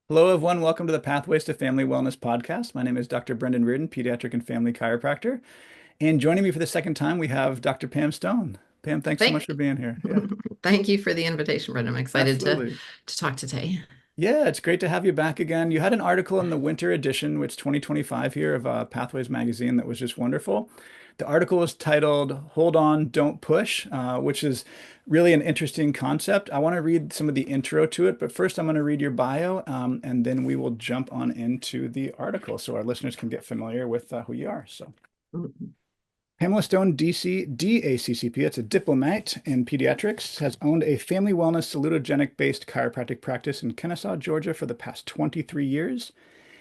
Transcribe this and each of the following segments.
Hello, everyone. Welcome to the Pathways to Family Wellness podcast. My name is Dr. Brendan Reardon, pediatric and family chiropractor. And joining me for the second time, we have Dr. Pam Stone. Pam, thanks so much Thank, for being here. Yeah, thank you for the invitation, Brenda. I'm excited absolutely. to talk today. Yeah, it's great to have you back again. You had an article in the winter edition, which 2025 here of Pathways magazine that was just wonderful. The article was titled "Hold On, Don't Push," which is really an interesting concept. I want to read some of the intro to it, but first I'm going to read your bio, and then we will jump on into the article so our listeners can get familiar with who you are. So. Pamela Stone, DC, DACCP, it's a diplomate in pediatrics, has owned a family wellness salutogenic-based chiropractic practice in Kennesaw, Georgia for the past 23 years.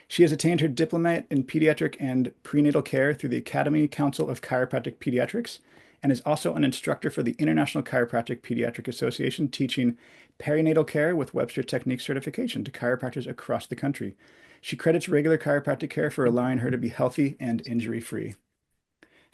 She has attained her diplomate in pediatric and prenatal care through the Academy Council of Chiropractic Pediatrics and is also an instructor for the International Chiropractic Pediatric Association, teaching perinatal care with Webster Technique Certification to chiropractors across the country. She credits regular chiropractic care for allowing her to be healthy and injury-free.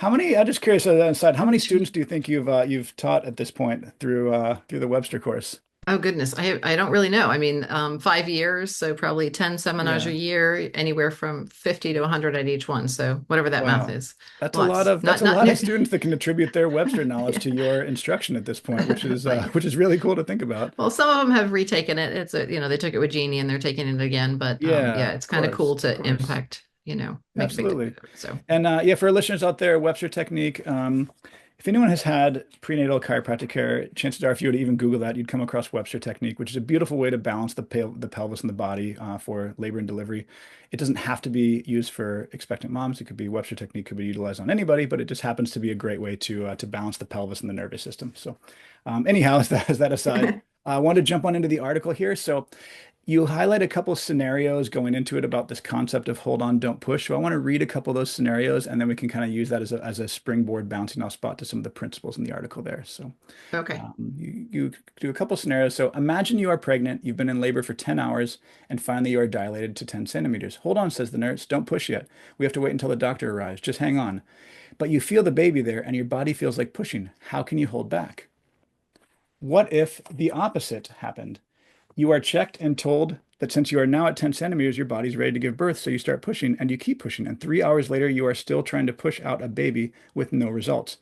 I'm just curious on the inside, how many students do you think you've taught at this point through the Webster course? Oh goodness, I don't really know. I mean, 5 years, so probably 10 seminars a Yeah. year, anywhere from 50 to 100 at each one. So whatever that math Wow. is, That's a lot lots. of that's Not a not lot of students that can attribute their Webster knowledge to yeah. your instruction at this point, which is Right. which is really cool to think about. Well, some of them have retaken it. They took it with Jeannie and they're taking it again. But yeah, Yeah, it's of kind of course, cool of to course. impact, make a big Absolutely. difference. So And yeah, for our listeners out there, Webster Technique, if anyone has had prenatal chiropractic care, chances are if you were to even Google that, you'd come across Webster Technique, which is a beautiful way to balance the pelvis and the body for labor and delivery. It doesn't have to be used for expectant moms. It could be Webster Technique could be utilized on anybody, but it just happens to be a great way to balance the pelvis and the nervous system. So, anyhow, as that aside, I want to jump on into the article here. So. You highlight a couple scenarios going into it about this concept of hold on, don't push. So I want to read a couple of those scenarios, and then we can kind of use that as a springboard bouncing off spot to some of the principles in the article there. So okay. you do a couple scenarios. So imagine you are pregnant, you've been in labor for 10 hours, and finally you are dilated to 10 centimeters. Hold on, says the nurse. Don't push yet. We have to wait until the doctor arrives. Just hang on. But you feel the baby there, and your body feels like pushing. How can you hold back? What if the opposite happened? You are checked and told that since you are now at 10 centimeters, your body's ready to give birth. So you start pushing and you keep pushing. And 3 hours later, you are still trying to push out a baby with no results.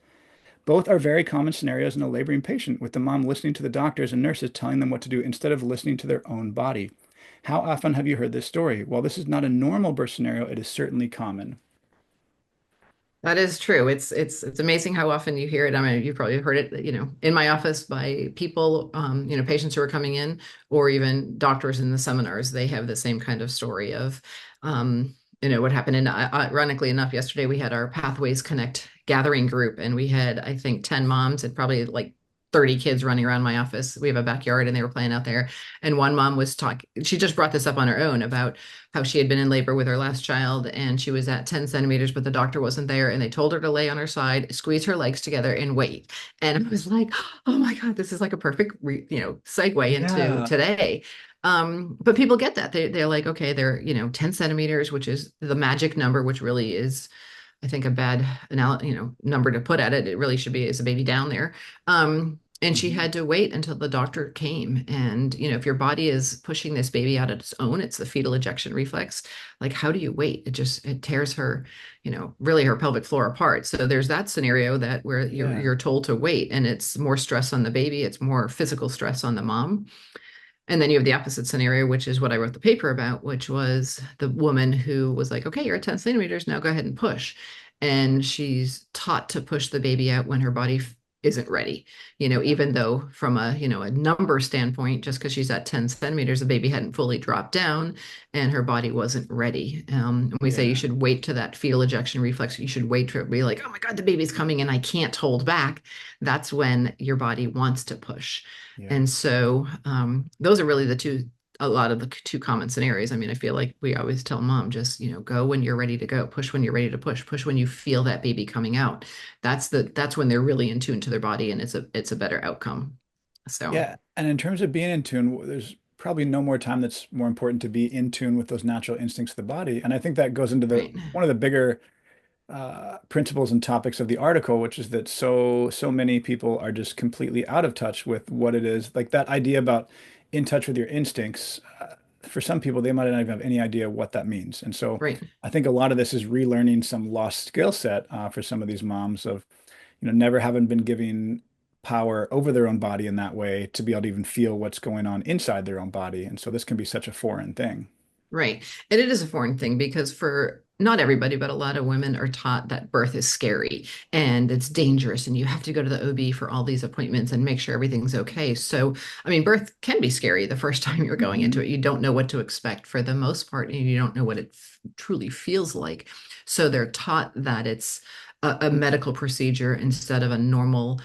Both are very common scenarios in a laboring patient, with the mom listening to the doctors and nurses telling them what to do instead of listening to their own body. How often have you heard this story? While this is not a normal birth scenario, it is certainly common. That is true. It's amazing how often you hear it. I mean, you've probably heard it, in my office by people, patients who are coming in, or even doctors in the seminars. They have the same kind of story of, what happened. And ironically enough, yesterday we had our Pathways Connect gathering group, and we had, I think, 10 moms and probably like 30 kids running around my office. We have a backyard and they were playing out there. And one mom was talking, she just brought this up on her own about how she had been in labor with her last child and she was at 10 centimeters, but the doctor wasn't there. And they told her to lay on her side, squeeze her legs together and wait. And I was like, oh my God, this is like a perfect, segue into Yeah. today. But people get that. They're like, okay, they're, 10 centimeters, which is the magic number, which really is, I think, a bad number to put at it. It really should be as a baby down there. And she Mhm. had to wait until the doctor came. And, if your body is pushing this baby out on its own, it's the fetal ejection reflex. Like, how do you wait? It tears her, really her pelvic floor apart. So there's that scenario that where you're Yeah. you're told to wait, and it's more stress on the baby. It's more physical stress on the mom. And then you have the opposite scenario, which is what I wrote the paper about, which was the woman who was like, okay, you're at 10 centimeters, now go ahead and push. And she's taught to push the baby out when her body isn't ready. Yeah. Even though from a number standpoint, just because she's at 10 centimeters, the baby hadn't fully dropped down and her body wasn't ready. And we say you Yeah. should wait to that fetal ejection reflex. You should wait to be like, oh my God, the baby's coming and I can't hold back. That's when your body wants to push. Yeah. And so those are really a lot of the two common scenarios. I mean, I feel like we always tell mom, just, go when you're ready to go, push when you're ready to push when you feel that baby coming out. That's when they're really in tune to their body and it's a better outcome. So, Yeah, and in terms of being in tune, there's probably no more time that's more important to be in tune with those natural instincts of the body. And I think that goes into the right. one of the bigger principles and topics of the article, which is that so many people are just completely out of touch with what it is. Like that idea about in touch with your instincts. for some people, they might not even have any idea what that means. And so Right. I think a lot of this is relearning some lost skill set for some of these moms of, never having been giving power over their own body in that way to be able to even feel what's going on inside their own body. And so this can be such a foreign thing. Right. And it is a foreign thing because for not everybody, but a lot of women are taught that birth is scary and it's dangerous and you have to go to the OB for all these appointments and make sure everything's okay. So, I mean, birth can be scary the first time you're going into Mhm. it. You don't know what to expect for the most part, and you don't know what it truly feels like. So they're taught that it's a medical procedure instead of a normal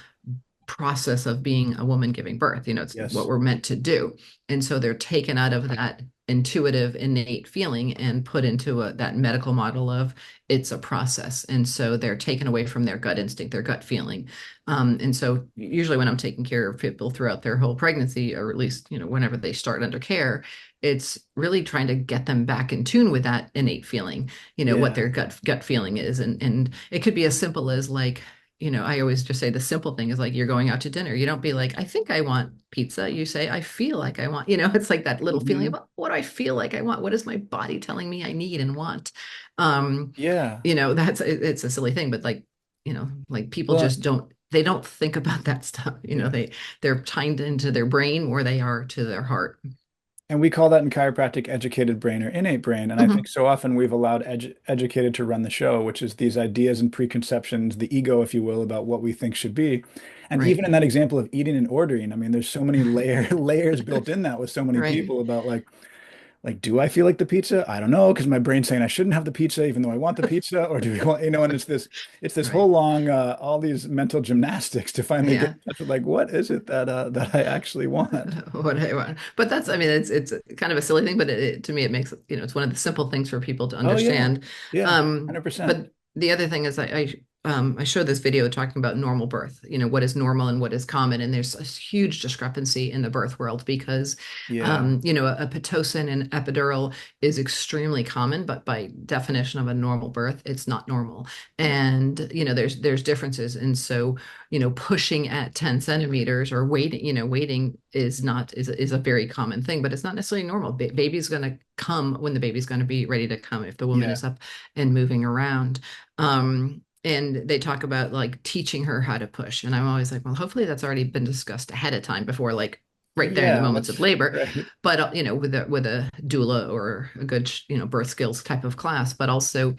process of being a woman giving birth. It's what Yes. we're meant to do. And so they're taken out of that intuitive, innate feeling and put into that medical model of it's a process. And so they're taken away from their gut instinct, their gut feeling. And so usually when I'm taking care of people throughout their whole pregnancy, or at least, whenever they start under care, it's really trying to get them back in tune with that innate feeling, what Yeah. their gut feeling is. And it could be as simple as like, I always just say the simple thing is like you're going out to dinner. You don't be like, I think I want pizza. You say, I feel like I want, it's like that little feeling Hmm. of what do I feel like I want? What is my body telling me I need and want? Um, Yeah. it's a silly thing, but like people Well, just they don't think about that stuff. yeah. They're tied into their brain more they are to their heart. And we call that in chiropractic educated brain or innate brain. And I think Mhm. so often we've allowed educated to run the show, which is these ideas and preconceptions, the ego, if you will, about what we think should be. And Right. even in that example of eating and ordering, I mean, there's so many layers built in that with so many Right. people about like, do I feel like the pizza? I don't know, because my brain's saying I shouldn't have the pizza, even though I want the pizza. Or do we want, and it's this Right. whole long, all these mental gymnastics to finally get Yeah. in touch with like, what is it that I actually want? What I want. But that's, I mean, it's kind of a silly thing, but to me, it makes, it's one of the simple things for people to Oh yeah, understand. yeah, 100%. But the other thing is I showed this video talking about normal birth, what is normal and what is common. And there's a huge discrepancy in the birth world because, Yeah, a Pitocin and epidural is extremely common, but by definition of a normal birth, it's not normal. yeah, And, there's differences. And so, pushing at 10 centimeters or waiting is a very common thing, but it's not necessarily normal. Baby's going to come when the baby's going to be ready to come if the woman yeah, is up and moving around. And they talk about like teaching her how to push. And I'm always like, well, hopefully that's already been discussed ahead of time before, like right there in the yeah. moments of That's labor. right. But with a doula or a good birth skills type of class, but also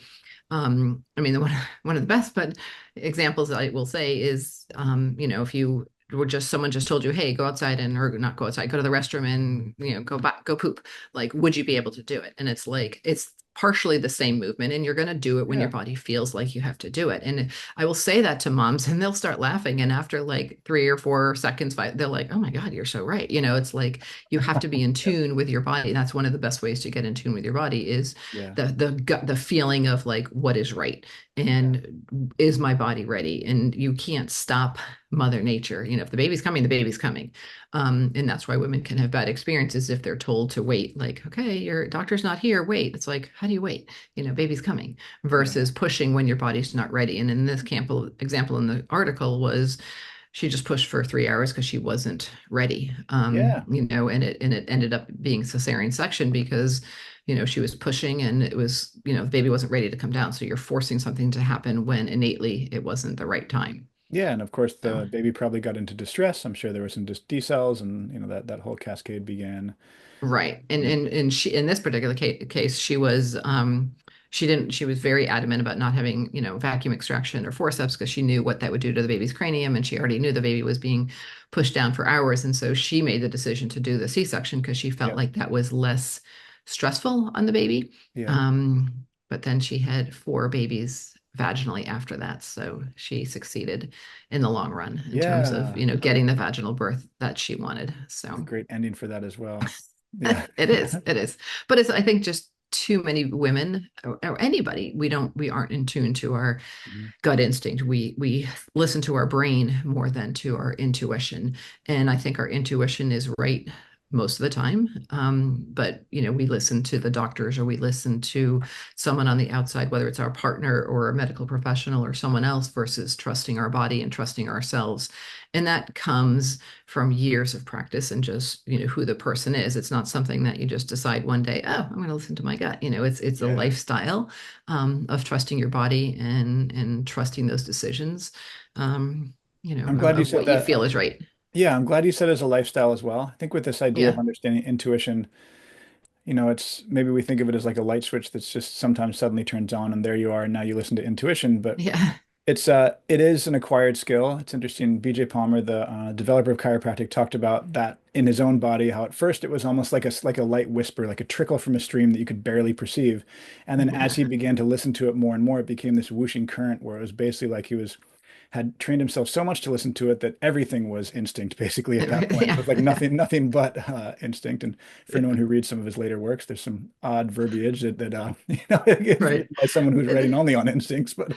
I mean, one of the best but examples I will say is, if you were just someone just told you, hey, go outside or not go outside, go to the restroom and go back, go poop. Like, would you be able to do it? And it's like it's partially the same movement, and you're going to do it when your Yeah. body feels like you have to do it. And I will say that to moms, and they'll start laughing. And after like 3 or 4 seconds, they're like, oh my God, you're so right. It's like you have to be in Yeah. tune with your body. That's one of the best ways to get in tune with your body is Yeah. the gut, the feeling of like what is right Yeah. and is my body ready? And you can't stop Mother Nature. If the baby's coming, the baby's coming. And that's why women can have bad experiences if they're told to wait. Like, okay, your doctor's not here. Wait. It's like, how do you wait? Baby's coming Yeah. versus pushing when your body's not ready. And in this example in the article was she just pushed for 3 hours because she wasn't ready. Yeah. And it ended up being cesarean section because she was pushing and it was, the baby wasn't ready to come down. So you're forcing something to happen when innately it wasn't the right time. Yeah. And of course, So, the baby probably got into distress. I'm sure there were some just decels, and that whole cascade began. right. And, Yeah. and she, in this particular case, she was very adamant about not having, vacuum extraction or forceps because she knew what that would do to the baby's cranium. And she already knew the baby was being pushed down for hours. And so she made the decision to do the C-section because she felt Yeah. like that was less stressful on the baby. Yeah. But then she had 4 babies vaginally after that. So she succeeded in the long run in terms of, Yeah. getting the vaginal birth that she wanted. A So great ending for that as well. Yeah. it is. But it's, I think, just too many women or anybody, we aren't in tune to our Mhm. gut instinct. We listen to our brain more than to our intuition. And I think our intuition is right most of the time. But, we listen to the doctors or we listen to someone on the outside, whether it's our partner or a medical professional or someone else, versus trusting our body and trusting ourselves. And that comes from years of practice and just, who the person is. It's not something that you just decide one day, oh, I'm going to listen to my gut. It's a Yeah. lifestyle of trusting your body and trusting those decisions, I'm glad you of said what you that. feel is right. Yeah, I'm glad you said as a lifestyle as well. I think with this idea of Yeah. understanding intuition, it's maybe we think of it as like a light switch that's just sometimes suddenly turns on and there you are, and now you listen to intuition, but Yeah. it is an acquired skill. It's interesting. BJ Palmer, the developer of chiropractic, talked about that in his own body, how at first it was almost like a light whisper, like a trickle from a stream that you could barely perceive. And then as he Yeah. began to listen to it more and more, it became this whooshing current where it was basically like he was had trained himself so much to listen to it that everything was instinct basically at that point. It Yeah. was like nothing but instinct. And for anyone who reads some of his later works, there's some odd verbiage that is Right. written by someone who's writing only on instincts, but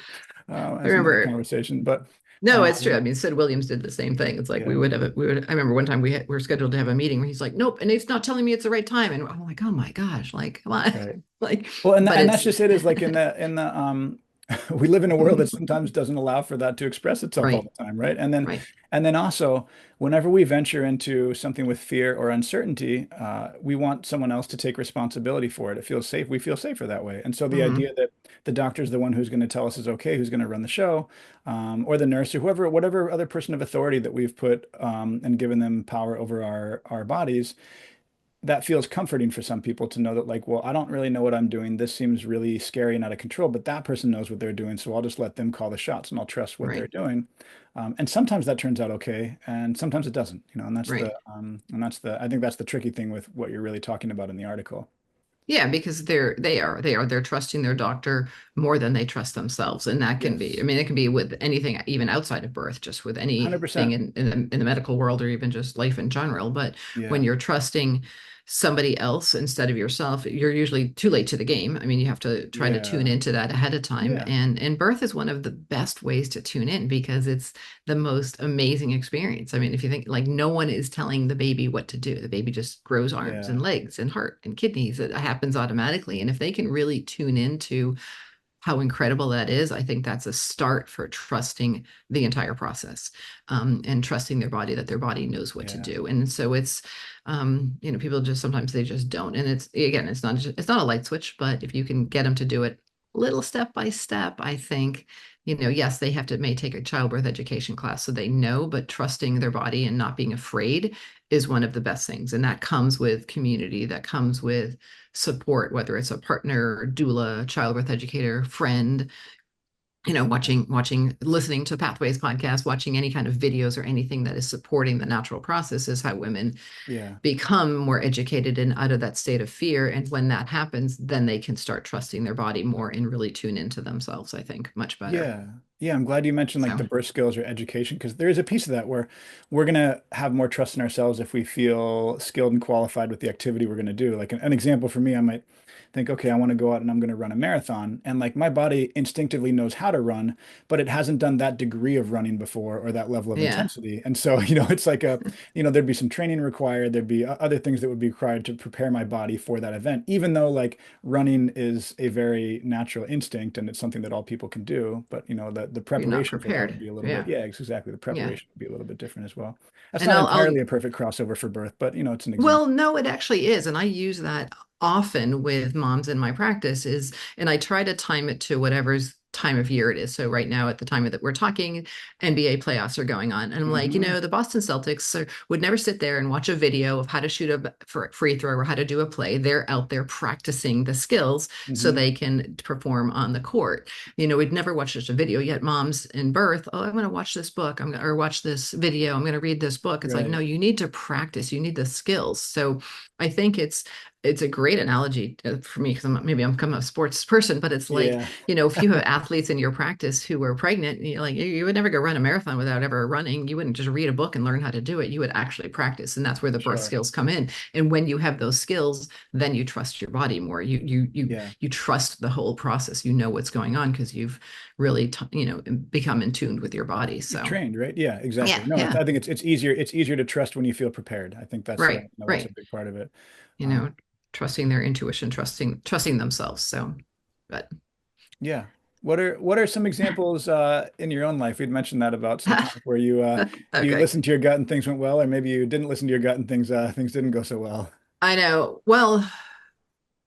I that's another remember. conversation. But No, it's true. I um, mean, Sid Williams did the same thing. It's like yeah, I remember one time we were scheduled to have a meeting where he's like, nope, and it's not telling me it's the right time. And I'm like, oh my gosh, like, come on. right. Like, Well, but and that's it's just it is like in the we live in a world that sometimes doesn't allow for that to express itself all right, the time, right? right. And then also whenever we venture into something with fear or uncertainty, we want someone else to take responsibility for it. It feels safe. We feel safer that way. And so the idea Hmm. that the doctor's the one who's going to tell us is okay, who's going to run the show, or the nurse or whoever, whatever other person of authority that we've put and given them power over our bodies, that feels comforting for some people to know that like, well, I don't really know what I'm doing. This seems really scary and out of control, but that person knows what they're doing. So I'll just let them call the shots and I'll trust what they're Right, doing. And sometimes that turns out okay. And sometimes it doesn't, and right. I think that's the tricky thing with what you're really talking about in the article. Yeah, because they're trusting their doctor more than they trust themselves. And that can be, I Yes. mean, it can be with anything, even outside of birth, just with anything 100%. in the medical world or even just life in general. But when Yeah. you're trusting somebody else instead of yourself, you're usually too late to the game. I mean, you have to try to tune Yeah. into that ahead of time. Yeah. And birth is one of the best ways to tune in because it's the most amazing experience. I mean, if you think like no one is telling the baby what to do, the baby just grows arms Yeah. and legs and heart and kidneys. It happens automatically. And if they can really tune into how incredible that is, I think that's a start for trusting the entire process, and trusting their body that their body knows what to Yeah. do. And so it's, people just sometimes they just don't. And it's again, it's not a light switch, but if you can get them to do it little step by step, I think, yes, they may take a childbirth education class so they know, but trusting their body and not being afraid is one of the best things. And that comes with community, that comes with support, whether it's a partner, doula, childbirth educator, friend, listening to Pathways podcast, watching any kind of videos or anything that is supporting the natural process is how women Yeah. become more educated and out of that state of fear. And when that happens, then they can start trusting their body more and really tune into themselves, I think, much better. Yeah. Yeah, I'm glad you mentioned like So, the birth skills or education because there is a piece of that where we're gonna have more trust in ourselves if we feel skilled and qualified with the activity we're gonna do. Like an example for me, I might think, okay, I want to go out and I'm gonna run a marathon. And like my body instinctively knows how to run, but it hasn't done that degree of running before or that level of yeah, intensity. And so, it's like there'd be some training required, there'd be other things that would be required to prepare my body for that event, even though like running is a very natural instinct and it's something that all people can do. But the you're not preparation for that would prepared. be a little bit, Yeah. yeah, exactly. The Yeah. preparation would be a little bit different as well. That's And not I'll entirely a perfect crossover for birth, but it's an Well, example. no, it actually is. And I use that often with moms in my practice and I try to time it to whatever's time of year it is. So right now at the time that we're talking, NBA playoffs are going on. And I'm like, Hmm. the Boston Celtics would never sit there and watch a video of how to shoot a free throw or how to do a play. They're out there practicing the skills so Hmm. they can perform on the court. We'd never watch just a video yet. Moms in birth, oh, I'm going to watch this book. Or watch this video. I'm going to read this book. It's like, no, Right. you need to practice. You need the skills. So I think it's it's a great analogy for me because maybe I'm become a sports person, but it's like, Yeah, if you have athletes in your practice who are pregnant, like you would never go run a marathon without ever running. You wouldn't just read a book and learn how to do it. You would actually practice, and that's where the birth sure. skills come in. And when you have those skills, then you trust your body more. Yeah. You trust the whole process. You know what's going on because you've really become in tune with your body. You've So trained, right? Yeah, exactly. yeah, No, yeah, I think it's easier to trust when you feel prepared. I think that's right, that's a right. big part of it. you Um, know, Trusting their intuition, trusting themselves. So, but yeah. What are some examples in your own life? We'd mentioned that about some times where you okay. listened to your gut and things went well, or maybe you didn't listen to your gut and things didn't go so well. I know. Well,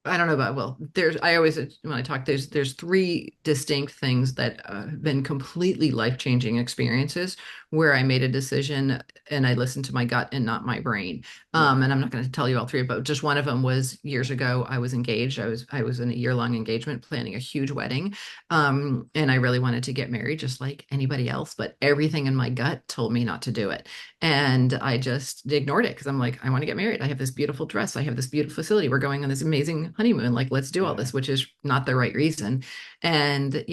I don't know about, well, I always, when I talk, there's three distinct things that have been completely life-changing experiences where I made a decision and I listened to my gut and not my brain. Yeah. And I'm not going to tell you all three, but just one of them was years ago. I was engaged. I was in a year-long engagement, planning a huge wedding. And I really wanted to get married just like anybody else, but everything in my gut told me not to do it. And I just ignored it because I'm like, I want to get married. I have this beautiful dress. I have this beautiful facility. We're going on this amazing honeymoon. Like, let's do all Yeah. this, which is not the right reason. And,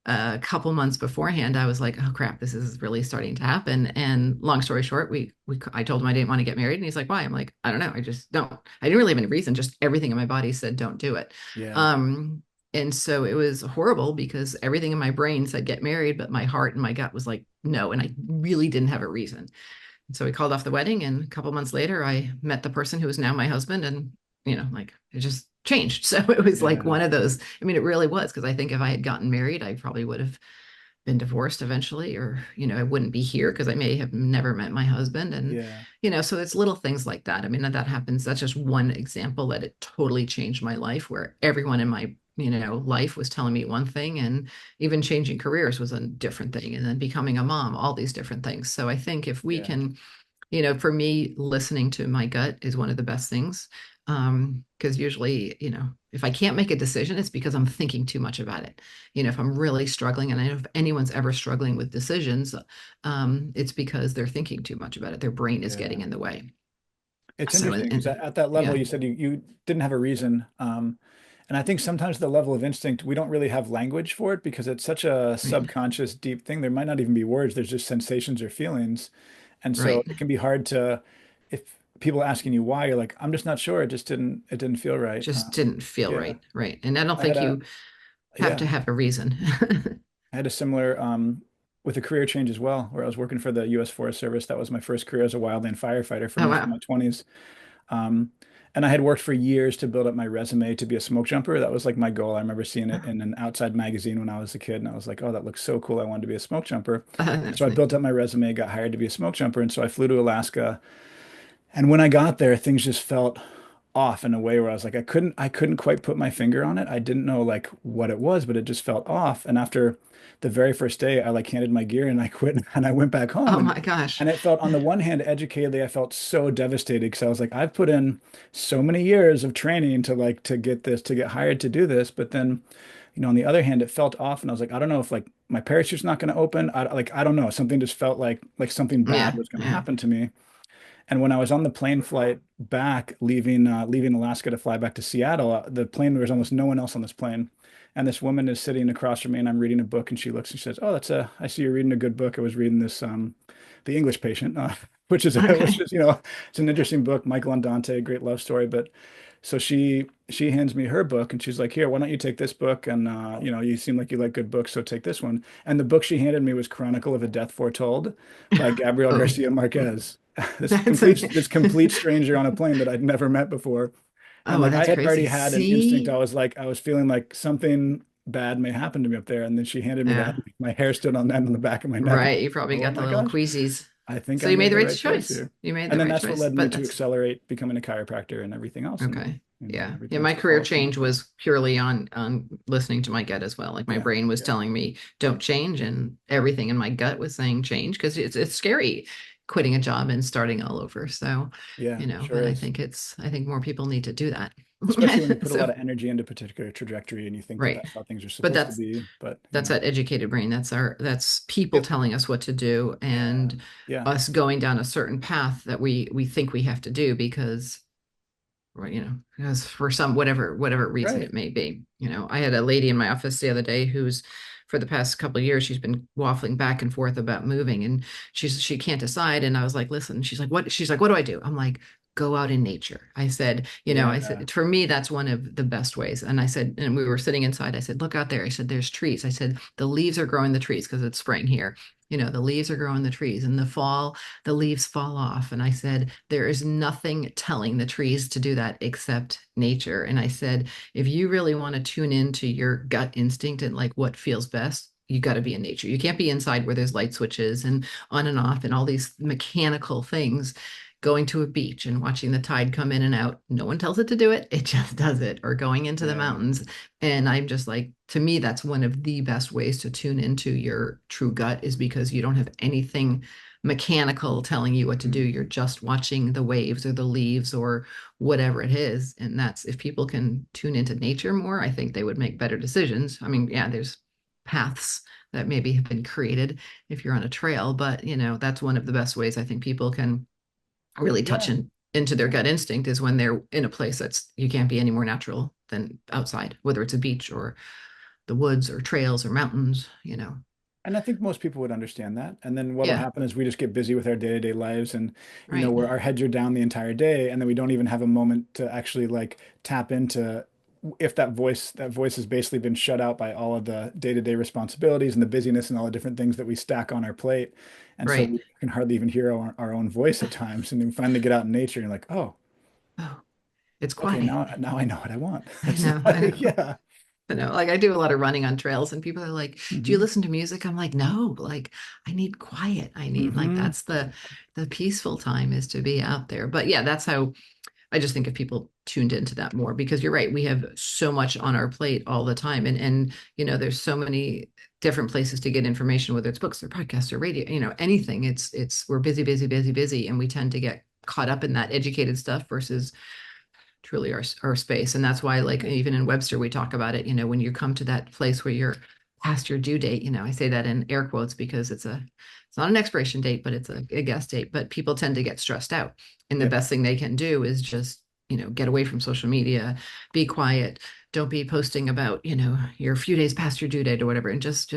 a couple months beforehand, I was like, oh crap, this is really starting to happen. And long story short, I told him I didn't want to get married. And he's like, why? I'm like, I don't know. I just don't. I didn't really have any reason. Just everything in my body said, don't do it. Yeah. Um, and so it was horrible because everything in my brain said get married, but my heart and my gut was like, no. And I really didn't have a reason. And so we called off the wedding, and a couple months later, I met the person who is now my husband, and like it just changed. So it was like Yeah. one of those. I mean, it really was because I think if I had gotten married, I probably would have been divorced eventually, or I wouldn't be here because I may have never met my husband, and Yeah. so it's little things like that. I mean, that happens. That's just one example that it totally changed my life, where everyone in my life was telling me one thing, and even changing careers was a different thing, and then becoming a mom, all these different things. So I think if we Yeah. can, for me, listening to my gut is one of the best things. Because usually, if I can't make a decision, it's because I'm thinking too much about it. If I'm really struggling, and I know if anyone's ever struggling with decisions, it's because they're thinking too much about it. Their brain is getting Yeah. in the way. It's So, interesting because at that level, yeah, you said you didn't have a reason. And I think sometimes the level of instinct, we don't really have language for it because it's such a right, subconscious, deep thing. There might not even be words, there's just sensations or feelings. And so right. it can be hard to, if people are asking you why, you're like, I'm just not sure. It didn't feel right. Just didn't feel Yeah. right, right. And I don't I had think a, you have yeah, to have a reason. I had a similar, with a career change as well, where I was working for the U.S. Forest Service. That was my first career as a wildland firefighter for Oh most of wow. my 20s. Um, and I had worked for years to build up my resume to be a smoke jumper. That was like my goal. I remember seeing it in an outside magazine when I was a kid, and I was like, oh, that looks so cool. I wanted to be a smoke jumper. And so That's I neat. built up my resume, got hired to be a smoke jumper. And so I flew to Alaska. And when I got there, things just felt off in a way where I was like, I couldn't quite put my finger on it. I didn't know like what it was, but it just felt off. And after the very first day, I like handed my gear and I quit and I went back home Oh my gosh. and it felt on the one hand, educatedly, I felt so devastated because I was like, I've put in so many years of training to like to get this, to get hired to do this. But then, on the other hand, it felt off and I was like, I don't know if like my parachute's not going to open. I don't know. Something just felt like something bad Yeah, was going to yeah. happen to me. And when I was on the plane flight back, leaving Alaska to fly back to Seattle, the plane there was almost no one else on this plane, and this woman is sitting across from me, and I'm reading a book, and she looks and she says, "Oh, I see you're reading a good book. I was reading this, The English Patient, which Okay. is it's an interesting book, Michael and Dante, great love story, but." So she hands me her book and she's like, "Here, why don't you take this book? And you seem like you like good books, so take this one." And the book she handed me was Chronicle of a Death Foretold by Gabriel Oh, Garcia Marquez. This that's complete amazing. this complete stranger on a plane that I'd never met before. And Oh, like I that's had already crazy. had an instinct. See? I was feeling like something bad may happen to me up there. And then she handed me that. Yeah. My hair stood on end on the back of my neck. Right. You probably Oh got the my little gosh. queasies. I think So I you made made the the right right choice choice. here. You made And the then right that's what choice. led me But to that's accelerate becoming a chiropractor and everything else. And okay. Yeah. everything Yeah. My else career falls from change it. was purely on listening to my gut as well. Like my Yeah. brain was Yeah. telling me, don't change, and everything in my gut was saying change because it's scary quitting a job and starting all over. So, Yeah. Sure but is. I think more people need to do that. Especially when you put a So, lot of energy into a particular trajectory and you think that right. that's how things are But supposed to that's be. But, that's that educated brain. That's people yep. telling us what to do Yeah. and Yeah. us going down a certain path that we think we have to do because or, because for some whatever reason Right. it may be. I had a lady in my office the other day who's for the past couple of years she's been waffling back and forth about moving, and she can't decide. And I was like, listen, she's like, what do I do? I'm like, go out in nature. I Yeah. said, for me, that's one of the best ways. And I said, and we were sitting inside, I said, look out there. I said, there's trees. I said, the leaves are growing the trees because it's spring here. The leaves are growing the trees. In the fall, the leaves fall off. And I said, there is nothing telling the trees to do that except nature. And I said, if you really want to tune into your gut instinct and like what feels best, you got to be in nature. You can't be inside where there's light switches and on and off and all these mechanical things. Going to a beach and watching the tide come in and out. No one tells it to do it. It just does it. Or going into the Yeah. mountains. And I'm just like, to me, that's one of the best ways to tune into your true gut is because you don't have anything mechanical telling you what to do. Mhm. You're just watching the waves or the leaves or whatever it is. And that's if people can tune into nature more, I think they would make better decisions. I mean, yeah, there's paths that maybe have been created if you're on a trail, but that's one of the best ways I think people can really touch Yeah. into their gut instinct is when they're in a place that's you can't be any more natural than outside, whether it's a beach or the woods or trails or mountains. And I think most people would understand that. And then what'll Yeah, happen is we just get busy with our day-to-day lives and, right, where our heads are down the entire day. And then we don't even have a moment to actually like tap into if that voice has basically been shut out by all of the day-to-day responsibilities and the busyness and all the different things that we stack on our plate. And so right. we can hardly even hear our own voice at times. And then finally get out in nature and you're like, oh, Oh, it's okay, quiet. now I know what I want. I It's know, I like, know. yeah. Like I do a lot of running on trails and people are like, do you Hmm. listen to music? I'm like, no, like I need quiet. I need like Hmm. that's the peaceful time is to be out there. But yeah, that's how I just think if people tuned into that more, because you're right, we have so much on our plate all the time. And there's so many different places to get information, whether it's books or podcasts or radio, anything. It's we're busy, busy, busy, busy, and we tend to get caught up in that educated stuff versus truly our space. And that's why, like, Yeah. even in Webster, we talk about it, when you come to that place where you're past your due date, I say that in air quotes because it's not an expiration date, but it's a guess date. But people tend to get stressed out. And the Yep. best thing they can do is just, get away from social media, be quiet, don't be posting about, you're a few days past your due date or whatever, and just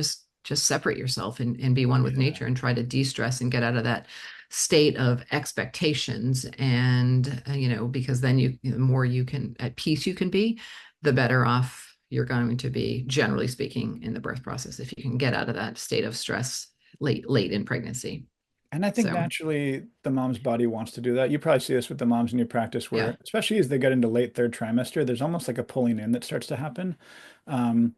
separate yourself and be one with Yeah. nature and try to de-stress and get out of that state of expectations. And because then the more you can at peace you can be, the better off you're going to be, generally speaking, in the birth process if you can get out of that state of stress late in pregnancy. And I think So naturally the mom's body wants to do that. You probably see this with the moms in your practice yeah. where, especially as they get into late third trimester, there's almost like a pulling in that starts to happen. Um,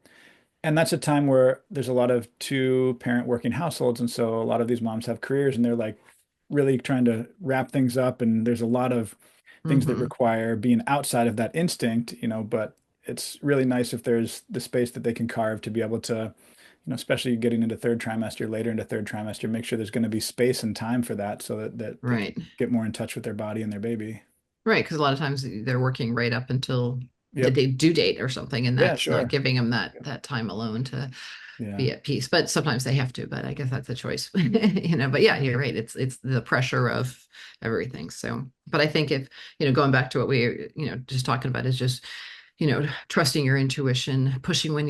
and that's a time where there's a lot of two parent working households. And so a lot of these moms have careers and they're like really trying to wrap things up. And there's a lot of things that Hmm. require being outside of that instinct, but it's really nice if there's the space that they can carve to be able to, especially getting into third trimester, later into third trimester, make sure there's going to be space and time for that so that they can Right. get more in touch with their body and their baby. Right, because a lot of times they're working right up until the Yep. due date or something, and Yeah, that's not sure. giving them that Yep. that time alone to Yeah. be at peace. But sometimes they have to, but I guess that's a choice. But yeah, you're right. It's the pressure of everything. So, but I think if, going back to what we, just talking about is just, trusting your intuition, pushing when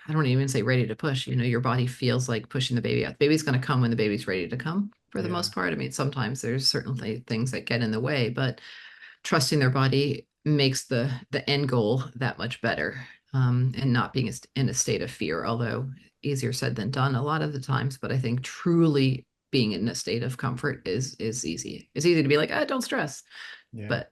I don't even say ready to push, your body feels like pushing the baby out. The baby's going to come when the baby's ready to come for the Yeah. most part. I mean, sometimes there's certainly things that get in the way, but trusting their body makes the end goal that much better, and not being in a state of fear, although easier said than done a lot of the times. But I think truly being in a state of comfort is easy. It's easy to be like, don't stress, Yeah. but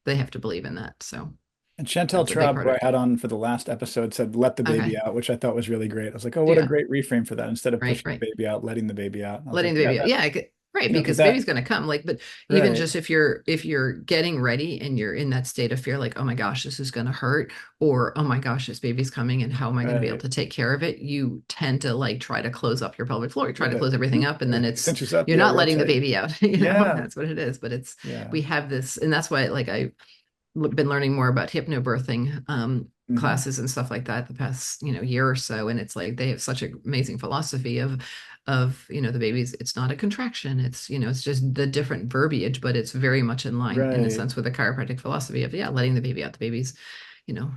they have to believe in that. So And Chantel that's a big Traub, part who of I it. had on for the last episode, said, let the baby Okay. out, which I thought was really great. I was like, oh, what a Yeah. great reframe for that. Instead of Right. pushing Right. the baby out, letting the baby out. And I was Letting like, the yeah, baby out. that, Yeah, right, because because the baby's that, going to come. Like, but even right, just if you're getting ready and you're in that state of fear, like, oh my gosh, this is going to hurt, or oh my gosh, this baby's coming, and how am I going to be able right. to take care of it? You tend to like try to close up your pelvic floor, you try to Gotta, close everything up, and then everything it's cinches up. you're Yeah, not real letting the tight. baby out. Yeah. That's what it is. But Yeah. we have this, and that's why like I been learning more about hypnobirthing Hmm. classes and stuff like that the past year or so, and it's like they have such an amazing philosophy of of, the baby's, it's not a contraction. It's, it's just the different verbiage, but it's very much in line in a Right. sense with the chiropractic philosophy of, yeah, letting the baby out. The baby's,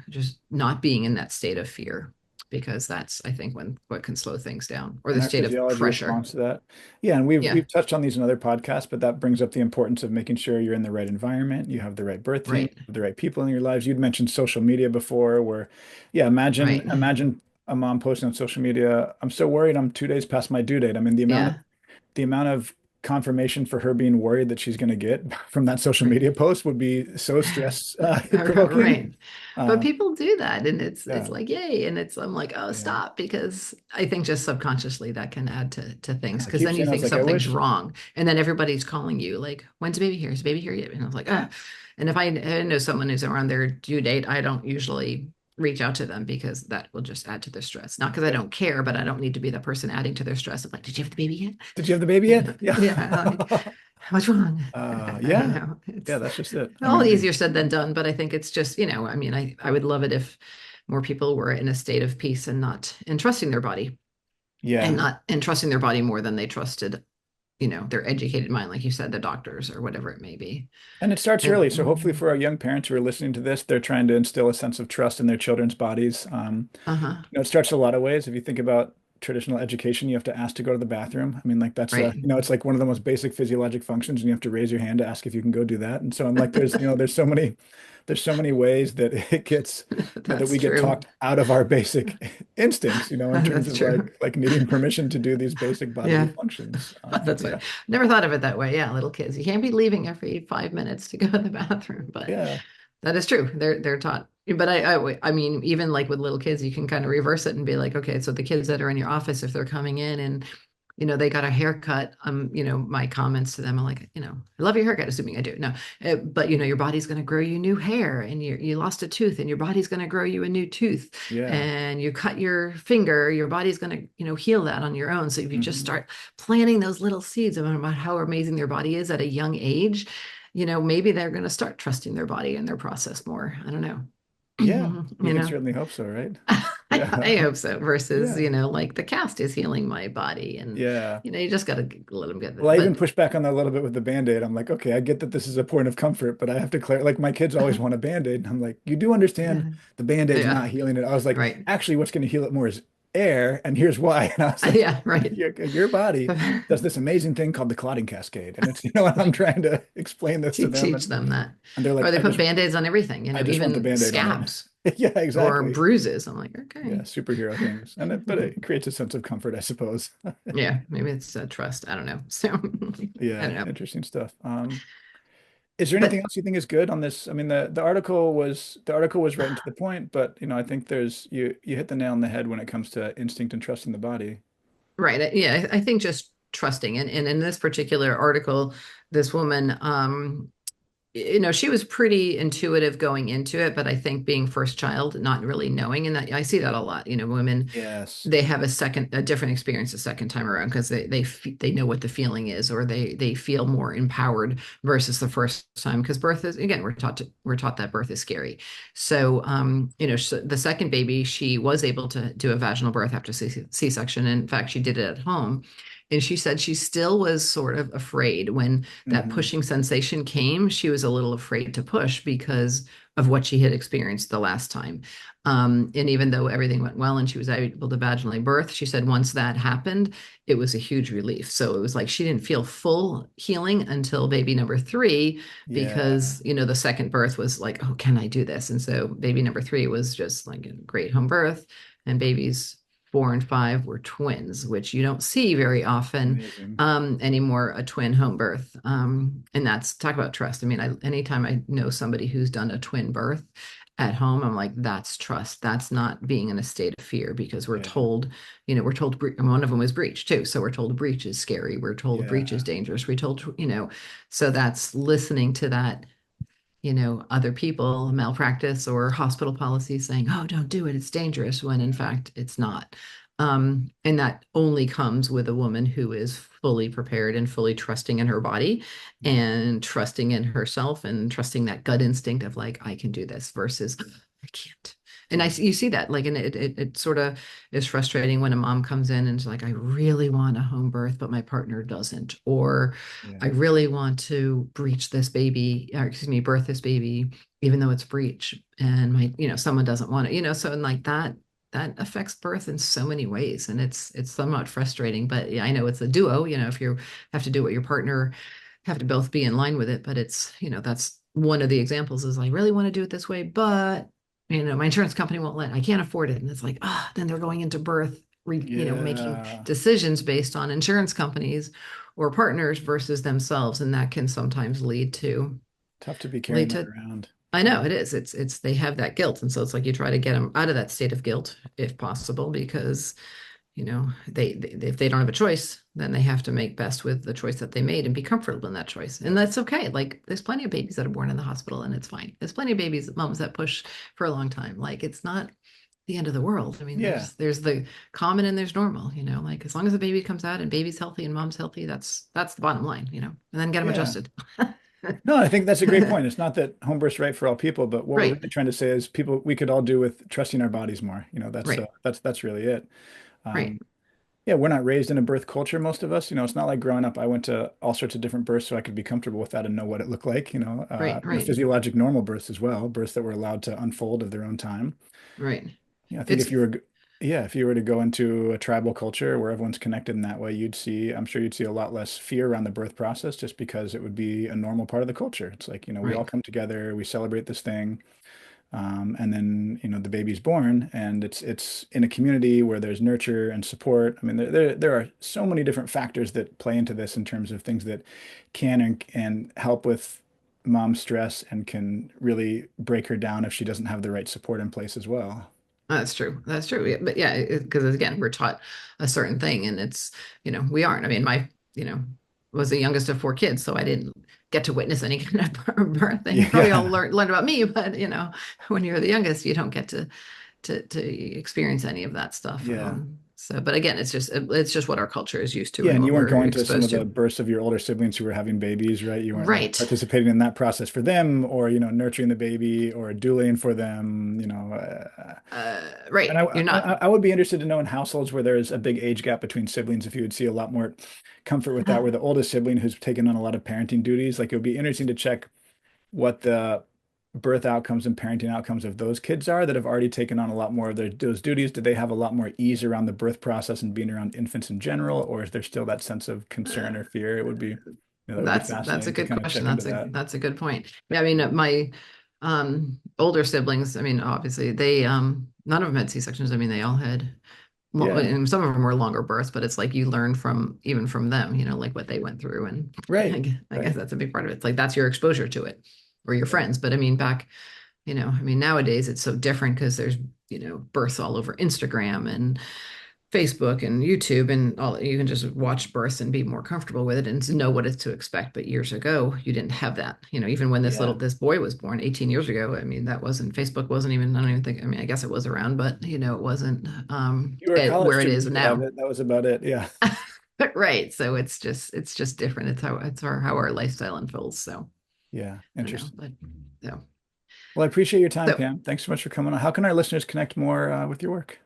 just not being in that state of fear, because that's, I think, when what can slow things down, or the And our state of physiology pressure. responds to that. Yeah, and we've Yeah, we've touched on these in other podcasts, but that brings up the importance of making sure you're in the right environment, you have the right birth team, right, the right people in your lives. You'd mentioned social media before, where, yeah, imagine right. imagine a mom posting on social media, "I'm so worried, I'm 2 days past my due date." I mean, Yeah, the amount of confirmation for her being worried that she's going to get from that social right. media post would be so stress provoking. Right. But Um, people do that, and it's yeah, like, yay. And I'm like, oh, yeah. stop, because I think just subconsciously that can add to things, I because keep then you saying, I was think like, I something's wish. wrong. And then everybody's calling you like, when's the baby here? Is the baby here yet? And I was like, ah. And if I know someone who's around their due date, I don't usually reach out to them, because that will just add to their stress. Not because I Yeah. don't care, but I don't need to be the person adding to their stress of like, did you have the baby yet? Did you have the baby yet? Yeah. Yeah, like, what's wrong? Yeah. It's Yeah, that's just it. I all mean, easier said than done, but I think it's just, I mean, I would love it if more people were in a state of peace and not and trusting their body, and yeah. not and trusting their body more than they trusted, their educated mind, like you said, the doctors or whatever it may be. And it starts And early. So hopefully for our young parents who are listening to this, they're trying to instill a sense of trust in their children's bodies. uh-huh, It starts a lot of ways. If you think about traditional education, you have to ask to go to the bathroom. I mean, like that's right. it's like one of the most basic physiologic functions, and you have to raise your hand to ask if you can go do that. And so I'm like, there's so many ways that it gets, that That's we get true. talked out of our basic instincts, in terms That's of true. like needing permission to do these basic bodily Yeah. functions. That's right. Yeah. Never thought of it that way. Yeah, little kids. You can't be leaving every 5 minutes to go to the bathroom, but Yeah. that is true. They're taught. But I mean, even like with little kids, you can kind of reverse it and be like, okay, so the kids that are in your office, if they're coming in and they got a haircut, my comments to them are like, I love your haircut, assuming I do. No, but your body's going to grow you new hair, and you lost a tooth, and your body's going to grow you a new tooth, Yeah. and you cut your finger, your body's going to, heal that on your own. So if you just Hmm. start planting those little seeds about how amazing their body is at a young age, maybe they're going to start trusting their body and their process more. I don't know. Yeah. We You can know. certainly hope so, right? I Yeah. hope so. Versus, Yeah. like the cast is healing my body, and Yeah. you just got to let them get Well, it. I even But push back on that a little bit with the Band-Aid. I'm like, okay, I get that this is a point of comfort, but I have to clear, like my kids always want a Band-Aid. And I'm like, you do understand yeah, the Band-Aid's yeah, not healing it. I was like, right, actually, what's going to heal it more is air. And here's why. And I was like, yeah, right. your body does this amazing thing called the clotting cascade. And it's, and I'm trying to explain this to them. Teach them that, And they're or like, they put band-aids on everything. I just want the Even Band-Aid on scabs it. Yeah, or exactly. bruises. I'm like, Yeah, okay. superhero things. But it creates a sense of comfort, I suppose. Yeah, maybe it's trust. I don't know. So I Yeah, don't know. interesting stuff. Is there anything But else you think is good on this? I mean, the article was right and to the point, but I think you hit the nail on the head when it comes to instinct and trusting the body. right, yeah, I think just trusting, and in this particular article, this woman, she was pretty intuitive going into it, but I think being first child, not really knowing, and that I see that a lot. Women, Yes. they have a different experience the second time around, because they know what the feeling is, or they feel more empowered versus the first time, because birth is, again, we're taught that birth is scary. So so the second baby, she was able to do a vaginal birth after C-section. In fact, she did it at home. And she said she still was sort of afraid when that Hmm. pushing sensation came. She was a little afraid to push because of what she had experienced the last time. And even though everything went well and she was able to vaginally birth, she said once that happened, it was a huge relief. So it was like she didn't feel full healing until baby number three, Yeah. because, the second birth was like, oh, can I do this? And so baby number three was just like a great home birth, and babies 4 and 5 were twins, which you don't see very often Amazing. anymore, a twin home birth. And that's, talk about trust. I mean, anytime I know somebody who's done a twin birth at home, I'm like, that's trust. That's not being in a state of fear, because we're Yeah. told, and one of them was breech too. So we're told a breech is scary. We're told a breech is Yeah. dangerous. We're told, so that's listening to that, other people, malpractice or hospital policies saying, oh, don't do it, it's dangerous, when in fact it's not. And that only comes with a woman who is fully prepared and fully trusting in her body, Yeah. and trusting in herself, and trusting that gut instinct of like, I can do this, versus I can't. And you see that like, and it sort of is frustrating when a mom comes in and is like, I really want a home birth, but my partner doesn't, or I Yeah. really want to breech this baby, or excuse me, birth this baby, even though it's breech, and someone doesn't want it, so and like that affects birth in so many ways, and it's somewhat frustrating. But yeah, I know it's a duo, if you have to do what your partner have to both be in line with it, but it's, that's one of the examples is I really want to do it this way, but my insurance company won't let, I can't afford it. And it's like, then they're going into birth, making Yeah. decisions based on insurance companies or partners versus themselves. And that can sometimes Tough to be carrying lead that to, around. I know Yeah. it is. They have that guilt. And so it's like you try to get them out of that state of guilt if possible, because they if they don't have a choice, then they have to make best with the choice that they made and be comfortable in that choice. And that's okay. Like there's plenty of babies that are born in the hospital and it's fine. There's plenty of babies, moms that push for a long time. Like it's not the end of the world. I mean, Yeah. there's the common and there's normal, like as long as the baby comes out and baby's healthy and mom's healthy, that's the bottom line, and then get them Yeah. adjusted. No, I think that's a great point. It's not that home birth's right for all people, but what we're Right, really trying to say is people we could all do with trusting our bodies more. right, That's really it. right, Um, yeah, we're not raised in a birth culture, most of us. It's not like growing up, I went to all sorts of different births so I could be comfortable with that and know what it looked like, right, right, physiologic normal births as well, births that were allowed to unfold of their own time. right. I think It's if you were to go into a tribal culture where everyone's connected in that way, I'm sure you'd see a lot less fear around the birth process just because it would be a normal part of the culture. It's like, we all right. come together, we celebrate this thing. And then, the baby's born and it's in a community where there's nurture and support. I mean, there are so many different factors that play into this in terms of things that can and help with mom stress and can really break her down if she doesn't have the right support in place as well. That's true. That's true. Yeah, but yeah, because again, we're taught a certain thing, and it's we aren't. I mean, my was the youngest of four kids, so I didn't get to witness any kind of birth thing. You probably all Yeah. learned about me, but when you're the youngest, you don't get to experience any of that stuff. Yeah. So, but again, it's just what our culture is used to Yeah, and and what you weren't we're going to some of exposed the to. births of your older siblings who were having babies, right? You weren't like Right. participating in that process for them or, nurturing the baby or douling for them, And Right. You're not. I would be interested to know in households where there's a big age gap between siblings, if you would see a lot more comfort with that, where the oldest sibling who's taken on a lot of parenting duties, like it would be interesting to check what the birth outcomes and parenting outcomes of those kids are that have already taken on a lot more of those duties. Do they have a lot more ease around the birth process and being around infants in general, or is there still that sense of concern or fear? It would be, that would be That's a fascinating to good kind of question. check into that. That's a good point. Yeah, I mean, my older siblings, I mean, obviously they none of them had C-sections. I mean, they all had Yeah, and some of them were longer births, but it's like you learn from even from them, like what they went through. And right, I guess right. that's a big part of it. It's like that's your exposure to it or your Yeah, friends. But I mean, I mean, nowadays it's so different because there's, births all over Instagram and Facebook and YouTube and all. You can just watch births and be more comfortable with it and to know what it's to expect. But years ago, you didn't have that. Even when yeah. this boy was born 18 years ago, I mean, that wasn't Facebook wasn't even, I don't even think, I mean, I guess it was around, but it wasn't You were a college where it student, is you could have now. it. That was about it. Yeah. Right. So it's just different. How our lifestyle unfolds. So Yeah, I don't know, interesting. but so Well, I appreciate your time, so Pam. Thanks so much for coming on. How can our listeners connect more with your work?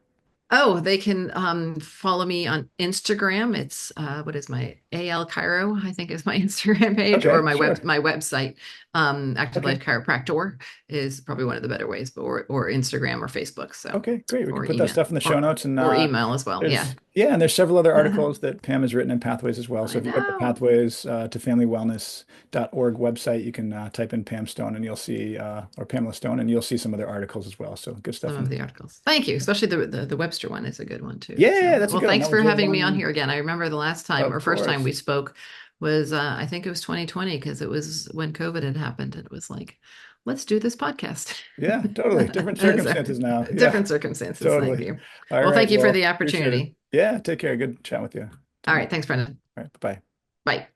oh, they can follow me on Instagram. It's what is my AL Chiro, I think is my Instagram page, or Okay, sure. my website. Active Life Okay. Chiropractor is probably one of the better ways, but or Instagram or Facebook, so Okay, great. We can or put that email stuff in the show notes and email as well. Yeah. and there's several other articles that Pam has written in Pathways as well. So I if you go to the know. Pathways to familywellness.org website, you can type in Pam Stone and you'll see or Pamela Stone and you'll see some other articles as well. So good Some stuff in of there. the articles. Thank you. Especially the Webster one is a good one too. So, Yeah, that's a well, good one. thanks That for was having me on one, here again. I remember the last time or of first time course. we spoke was I think it was 2020 because it was when COVID had happened. It was like, let's do this podcast. Yeah, totally. Different So, circumstances now. Yeah, different circumstances. Thank totally. you. All Well, thank right. you for Well, the appreciate it. opportunity. Yeah, take care. Good chatting with you. All All right. Thanks, Brendan. right. Bye-bye. Bye.